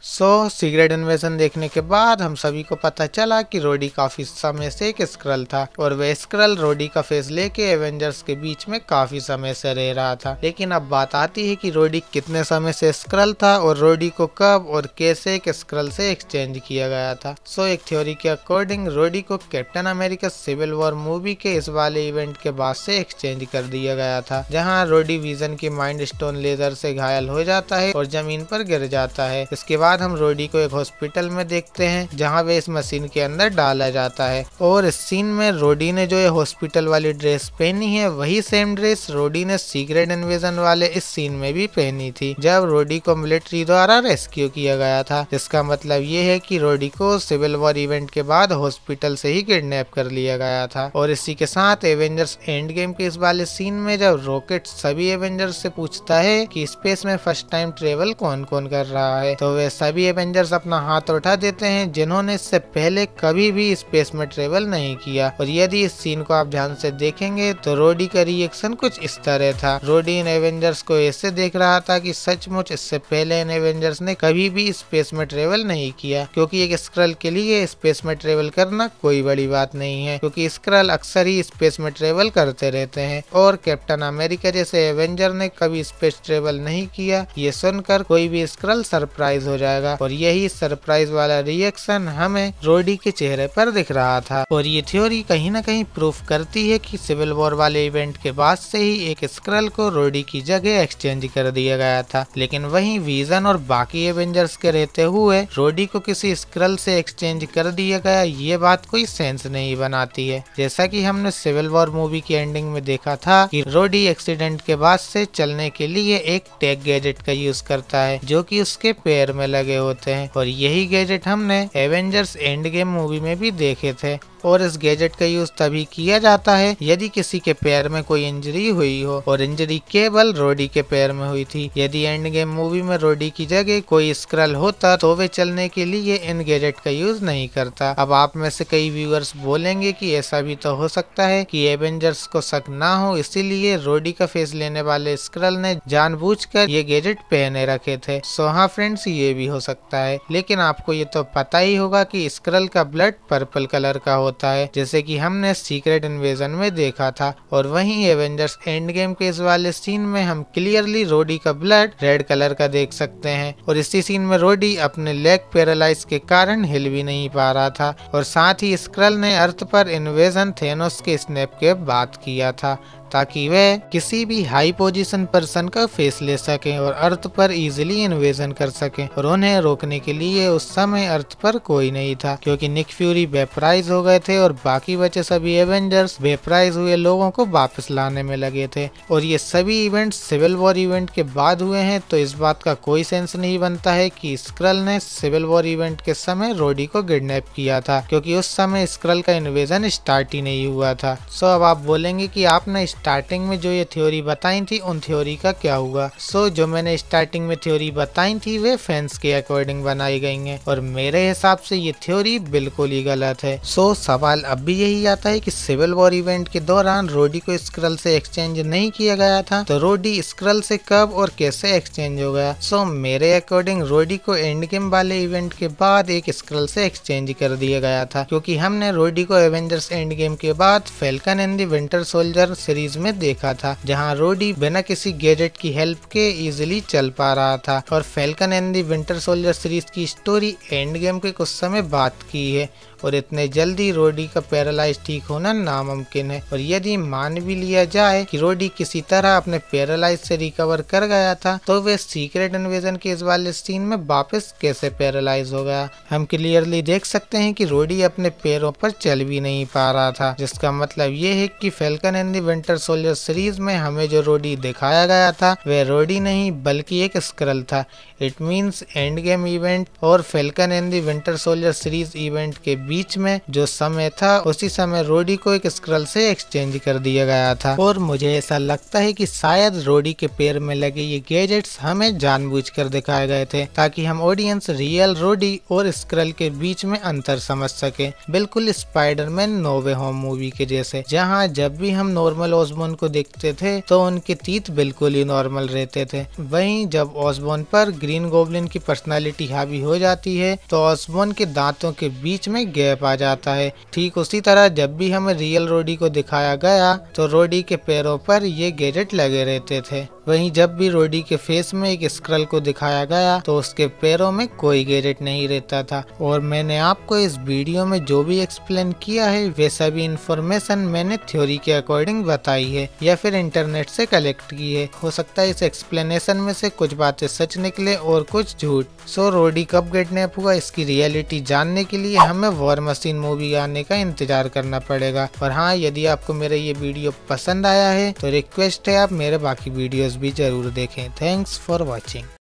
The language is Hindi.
सीक्रेट इन्वेजन देखने के बाद हम सभी को पता चला कि रोडी काफी समय से एक स्क्रल था और वह स्क्रल रोडी का फेस लेके एवेंजर्स के बीच में काफी समय से रह रहा था। लेकिन अब बात आती है कि रोडी कितने समय से स्क्रल था और रोडी को कब और कैसे एक स्क्रल से एक्सचेंज किया गया था। एक थ्योरी के अकॉर्डिंग रोडी को Captain America civil war movie के इस वाले इवेंट के बाद से एक्सचेंज कर दिया गया था, जहाँ रोडी विजन की माइंड स्टोन लेजर से घायल हो जाता है और जमीन पर गिर जाता है। इसके बाद हम रोडी को एक हॉस्पिटल में देखते हैं जहां वे इस मशीन के अंदर डाला जाता है और इस सीन में रोडी ने जो ये हॉस्पिटल वाली ड्रेस पहनी है वही सेम ड्रेस रोडी ने सीक्रेट इन्वेजन वाले इस सीन में भी पहनी थी जब रोडी को मिलिट्री द्वारा रेस्क्यू किया गया था। जिसका मतलब ये है कि रोडी को सिविल वॉर इवेंट के बाद हॉस्पिटल से ही किडनैप कर लिया गया था। और इसी के साथ एवेंजर्स एंड गेम के इस वाले सीन में जब रॉकेट सभी एवेंजर्स से पूछता है कि स्पेस में फर्स्ट टाइम ट्रेवल कौन कौन कर रहा है, तो वे सभी एवेंजर्स अपना हाथ उठा देते हैं जिन्होंने इससे पहले कभी भी स्पेस में ट्रेवल नहीं किया। और यदि इस सीन को आप ध्यान से देखेंगे तो रोडी का रिएक्शन कुछ इस तरह था। रोडी इन एवेंजर्स को ऐसे देख रहा था कि सचमुच इससे पहले इन एवेंजर्स ने कभी भी स्पेस में ट्रेवल नहीं किया, क्योंकि एक स्क्रल के लिए स्पेस में ट्रेवल करना कोई बड़ी बात नहीं है, क्योंकि स्क्रल अक्सर ही स्पेस में ट्रेवल करते रहते हैं। और कैप्टन अमेरिका जैसे एवेंजर ने कभी स्पेस ट्रेवल नहीं किया, ये सुनकर कोई भी स्क्रल सरप्राइज हो जाएगा। और यही सरप्राइज वाला रिएक्शन हमें रोडी के चेहरे पर दिख रहा था। और ये थ्योरी कहीं ना कहीं प्रूफ करती है कि सिविल वॉर वाले इवेंट के बाद से ही एक स्क्रल को रोडी की जगह एक्सचेंज कर दिया गया था। लेकिन वहीं विजन और बाकी एवेंजर्स के रहते हुए रोडी को किसी स्क्रल से एक्सचेंज कर दिया गया, ये बात कोई सेंस नहीं बनाती है। जैसा कि हमने सिविल वॉर मूवी की एंडिंग में देखा था कि रोडी एक्सीडेंट के बाद से चलने के लिए एक टेक गैजेट का यूज करता है जो कि उसके पैर में लगे होते हैं। और यही गैजेट हमने एवेंजर्स एंड गेम मूवी में भी देखे थे। और इस गैजेट का यूज तभी किया जाता है यदि किसी के पैर में कोई इंजरी हुई हो, और इंजरी केवल रोडी के पैर में हुई थी। यदि एंड गेम मूवी में रोडी की जगह कोई स्क्रल होता तो वे चलने के लिए इन गैजेट का यूज नहीं करता। अब आप में से कई व्यूअर्स बोलेंगे कि ऐसा भी तो हो सकता है कि एवेंजर्स को शक ना हो, इसीलिए रोडी का फेस लेने वाले स्क्रल ने जानबूझकर ये गैजेट पहने रखे थे। हाँ फ्रेंड्स, ये भी हो सकता है। लेकिन आपको ये तो पता ही होगा कि स्क्रल का ब्लड पर्पल कलर का होता है, जैसे कि हमने सीक्रेट इन्वेजन में देखा था। और वहीं एवेंजर्स एंड गेम के इस वाले सीन में हम क्लियरली रोडी का ब्लड रेड कलर का देख सकते हैं। और इसी सीन में रोडी अपने लेग पैरालाइज के कारण हिल भी नहीं पा रहा था। और साथ ही स्क्रल ने अर्थ पर इन्वेजन थेनोस के स्नैप के बाद किया था ताकि वे किसी भी हाई पोजीशन पर्सन का फेस ले सकें और अर्थ पर इजीली इन्वेजन कर सकें। और उन्हें रोकने के लिए उस समय अर्थ पर कोई नहीं था, क्योंकि निक फ्यूरी वेपराइज हो गए थे और बाकी बचे सभी एवेंजर्स वेपराइज हुए लोगों को वापस लाने में लगे थे। और ये सभी इवेंट सिविल वॉर इवेंट के बाद हुए हैं, तो इस बात का कोई सेंस नहीं बनता है कि स्क्रल ने सिविल वॉर इवेंट के समय रोडी को किडनैप किया था, क्योंकि उस समय स्क्रल का इन्वेजन स्टार्ट ही नहीं हुआ था। अब आप बोलेंगे कि आपने स्टार्टिंग में जो ये थ्योरी बताई थी उन थ्योरी का क्या हुआ। जो मैंने स्टार्टिंग में थ्योरी बताई थी वे फैंस के अकॉर्डिंग बनाई गई हैं और मेरे हिसाब से ये थ्योरी बिल्कुल ही गलत है। सवाल अब भी यही आता है कि सिविल वॉर इवेंट के दौरान रोडी को स्क्रल से एक्सचेंज नहीं किया गया था, तो रोडी स्क्रल से कब और कैसे एक्सचेंज हो गया। मेरे अकॉर्डिंग रोडी को एंड गेम वाले इवेंट के बाद एक स्क्रल से एक्सचेंज कर दिया गया था, क्योंकि हमने रोडी को एवेंजर्स एंड गेम के बाद falcon and the Winter Soldier series में देखा था, जहां रोडी बिना किसी गैजेट की हेल्प के इजीली चल पा रहा था। और Falcon and the Winter Soldier series की स्टोरी एंड गेम के कुछ समय बाद की है और इतने जल्दी रोडी का पैरालाइज ठीक होना नामुमकिन है। और यदि मान भी लिया जाए कि रोडी किसी तरह अपने पैरालाइज से रिकवर कर गया था, तो वे सीक्रेट इन्वेजन के इस वाले सीन में वापस कैसे पैरालाइज हो गया। हम क्लियरली देख सकते हैं कि रोडी अपने पैरों पर चल भी नहीं पा रहा था, जिसका मतलब ये है कि falcon and the Winter Soldier series में हमें जो रोडी दिखाया गया था वह रोडी नहीं बल्कि एक स्क्रल था। It means Endgame event और Falcon and the Winter Soldier series event के बीच में जो समय था उसी समय रोडी को एक स्क्रल से एक्सचेंज कर दिया गया था। और मुझे ऐसा लगता है कि शायद रोडी के पैर में लगे ये गैजेट्स हमें जानबूझकर दिखाए गए थे ताकि हम ऑडियंस रियल रोडी और स्क्रल के बीच में अंतर समझ सके, बिल्कुल स्पाइडरमैन नो वे होम मूवी के जैसे, जहाँ जब भी हम नॉर्मल ऑसबॉर्न को देखते थे तो उनके तीत बिल्कुल ही नॉर्मल रहते थे, वहीं जब ऑसबॉर्न पर ग्रीन गोब्लिन की पर्सनालिटी हावी हो जाती है तो ऑसबॉर्न के दांतों के बीच में गैप आ जाता है। ठीक उसी तरह जब भी हमें रियल रोडी को दिखाया गया तो रोडी के पैरों पर ये गैजेट लगे रहते थे। वहीं जब भी रोडी के फेस में एक स्क्रल को दिखाया गया तो उसके पैरों में कोई गैजेट नहीं रहता था। और मैंने आपको इस वीडियो में जो भी एक्सप्लेन किया है वे सभी इंफॉर्मेशन मैंने थ्योरी के अकॉर्डिंग बताई है या फिर इंटरनेट से कलेक्ट की है। हो सकता है इस एक्सप्लेनेशन में से कुछ बातें सच निकले और कुछ झूठ। सो रोडी कब किडनैप हुआ इसकी रियलिटी जानने के लिए हमें वॉर मशीन मूवी आने का इंतजार करना पड़ेगा। और हाँ, यदि आपको मेरा ये वीडियो पसंद आया है तो रिक्वेस्ट है आप मेरे बाकी वीडियोस भी जरूर देखें। Thanks for watching.